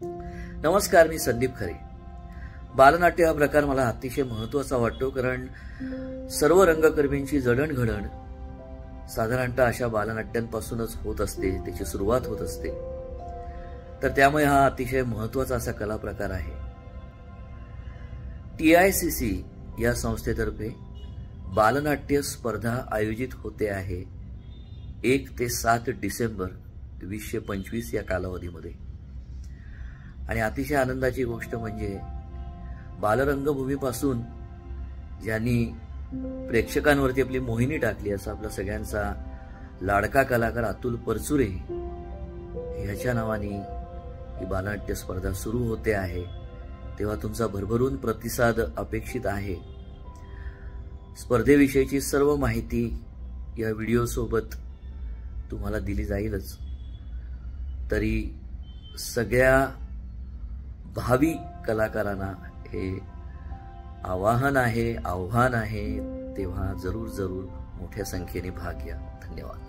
नमस्कार, मी संदीप खरे. बालनाट्य हा प्रकार मला अतिशय महत्त्वाचा वाटतो, कारण सर्व रंगकर्मींची जडणघडण साधारणतः अशा बालनाट्यांपासूनच होत असते, त्याची सुरुवात होत असते. तर त्यामुळे हा अतिशय महत्त्वाचा असा कला प्रकार आहे. TICC या संस्थेतर्फे बालनाट्य स्पर्धा आयोजित होते आहे 1 ते 7 डिसेंबर 2025 या कालावधीमध्ये. आणि अतिशय आनंदाची गोष्ट म्हणजे बालरंगभूमीपासून ज्यांनी प्रेक्षकांवरती आपली मोहिनी टाकली असा आपला सगळ्यांचा लाडका कलाकार अतुल परचुरे ह्याच्या नावाने ही बालनाट्य स्पर्धा सुरू होते आहे. तेव्हा तुमचा भरभरून प्रतिसाद अपेक्षित आहे. स्पर्धेविषयीची सर्व माहिती या व्हिडिओसोबत तुम्हाला दिली जाईलच. तरी सगळ्या भावी कलाकारांना हे आवाहन आहे, आव्हान आहे, तेव्हा जरूर जरूर मोठ्या संख्येने भाग घ्या. धन्यवाद.